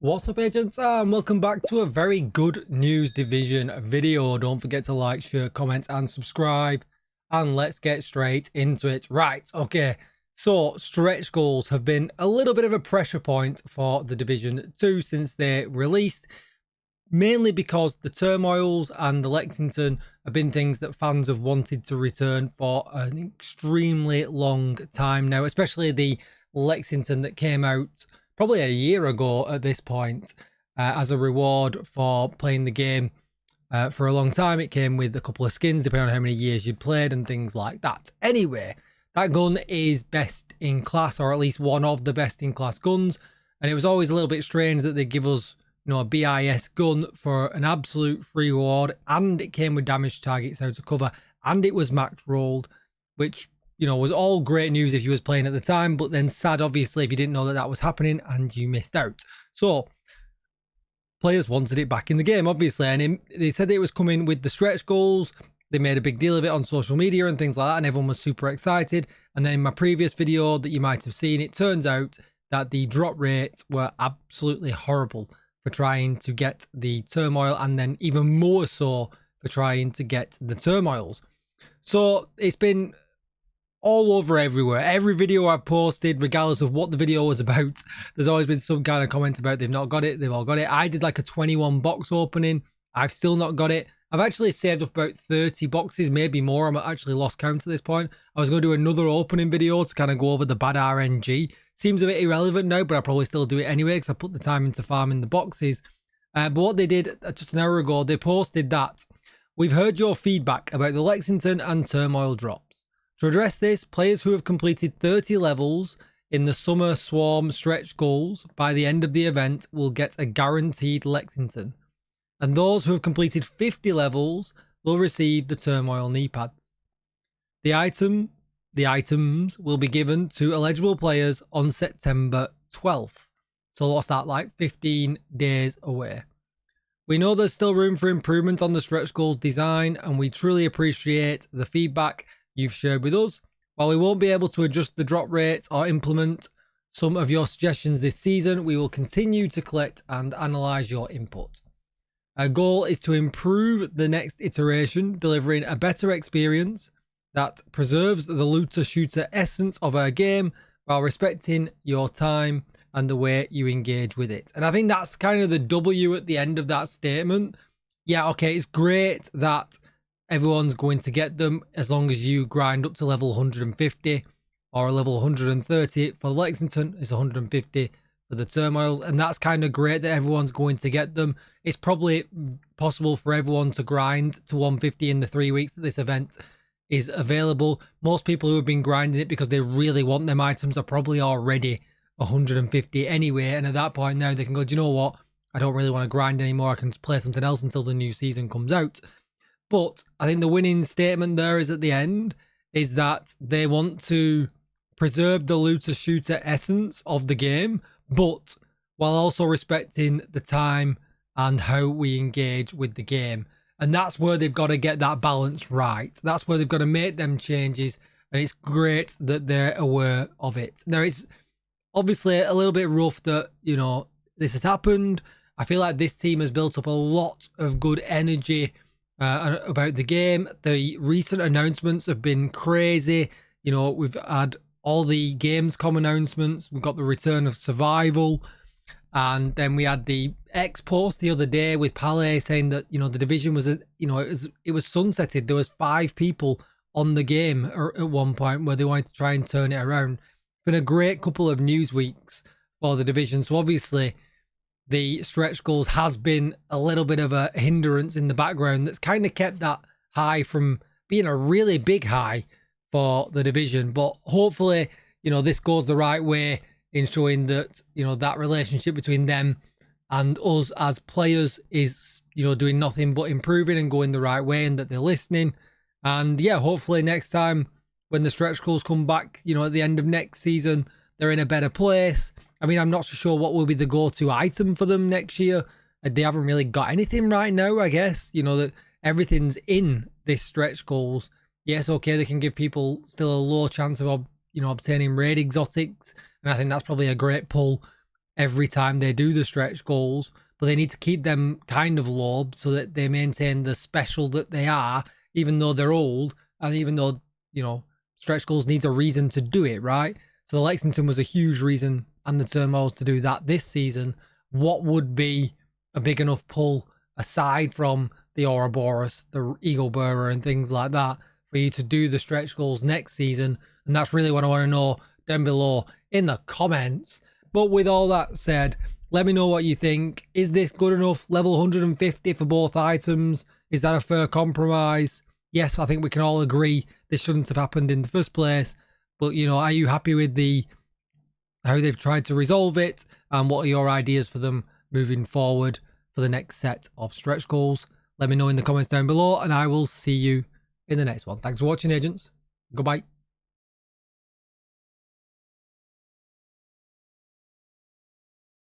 What's up, agents, and welcome back to a very good news division video. Don't forget to like, share, comment and subscribe, and let's get straight into it. Right, okay, so stretch goals have been a little bit of a pressure point for the Division 2 since they released, mainly because the Turmoils and the Lexington have been things that fans have wanted to return for an extremely long time now, especially the Lexington that came out probably a year ago at this point, as a reward for playing the game for a long time. It came with a couple of skins depending on how many years you'd played and things like that. Anyway, that gun is best in class, or at least one of the best in class guns, and it was always a little bit strange that they give us, you know, a BIS gun for an absolute free reward, and it came with damage targets out of cover, and it was max rolled, which, you know, was all great news if you was playing at the time, but then sad obviously if you didn't know that that was happening and you missed out. So players wanted it back in the game, obviously, and they said it was coming with the stretch goals. They made a big deal of it on social media and things like that, and everyone was super excited. And then in my previous video that you might have seen, it turns out that the drop rates were absolutely horrible for trying to get the Turmoil, and then even more so for trying to get the Turmoils. So it's been all over everywhere. Every video I've posted, regardless of what the video was about, there's always been some kind of comment about they've not got it, they've all got it. I did like a 21 box opening. I've still not got it. I've actually saved up about 30 boxes, maybe more. I'm actually lost count at this point. I was going to do another opening video to kind of go over the bad RNG. Seems a bit irrelevant now, but I'll probably still do it anyway because I put the time into farming the boxes. But what they did just an hour ago, they posted that we've heard your feedback about the Lexington and Turmoil drops. To address this, players who have completed 30 levels in the Summer Swarm stretch goals by the end of the event will get a guaranteed Lexington, and those who have completed 50 levels will receive the Turmoil Kneepads. The items will be given to eligible players on September 12th. So what's that, like 15 days away? We know there's still room for improvement on the stretch goals design, and we truly appreciate the feedback you've shared with us. While we won't be able to adjust the drop rates or implement some of your suggestions this season, we will continue to collect and analyze your input. Our goal is to improve the next iteration, delivering a better experience that preserves the looter shooter essence of our game while respecting your time and the way you engage with it. And I think that's kind of the W at the end of that statement. Yeah, okay, it's great that everyone's going to get them as long as you grind up to level 150 or level 130 for Lexington. It's 150 for the Turmoils, and that's kind of great that everyone's going to get them. It's probably possible for everyone to grind to 150 in the 3 weeks that this event is available. Most people who have been grinding it because they really want them items are probably already 150 anyway, and at that point now they can go, do you know what, I don't really want to grind anymore, I can play something else until the new season comes out. But I think the winning statement there is at the end is that they want to preserve the looter shooter essence of the game, but while also respecting the time and how we engage with the game. And that's where they've got to get that balance right. That's where they've got to make them changes. And it's great that they're aware of it. Now, it's obviously a little bit rough that, you know, this has happened. I feel like this team has built up a lot of good energy about the game. The recent announcements have been crazy. You know, we've had all the Gamescom announcements. We've got the return of Survival, and then we had the X post the other day with Palais saying that, you know, the division was, you know, it was sunsetted. There was 5 people on the game at one point where they wanted to try and turn it around. It's been a great couple of news weeks for the division. So obviously the stretch goals has been a little bit of a hindrance in the background that's kind of kept that high from being a really big high for the division. But hopefully, you know, this goes the right way in showing that, you know, that relationship between them and us as players is, you know, doing nothing but improving and going the right way, and that they're listening. And yeah, hopefully next time when the stretch goals come back, you know, at the end of next season, they're in a better place. I mean, I'm not so sure what will be the go-to item for them next year. They haven't really got anything right now, I guess. You know, that everything's in this stretch goals. Yes, okay, they can give people still a low chance of, you know, obtaining raid exotics. And I think that's probably a great pull every time they do the stretch goals, but they need to keep them kind of low so that they maintain the special that they are, even though they're old and even though, you know, stretch goals needs a reason to do it, right? So the Lexington was a huge reason and the Turmoils to do that this season. What would be a big enough pull aside from the Ouroboros, the Eagle Bearer and things like that for you to do the stretch goals next season? And that's really what I want to know down below in the comments. But with all that said, let me know what you think. Is this good enough? Level 150 for both items? Is that a fair compromise? Yes, I think we can all agree this shouldn't have happened in the first place. But, you know, are you happy with how they've tried to resolve it? And what are your ideas for them moving forward for the next set of stretch goals? Let me know in the comments down below, and I will see you in the next one. Thanks for watching, agents. Goodbye.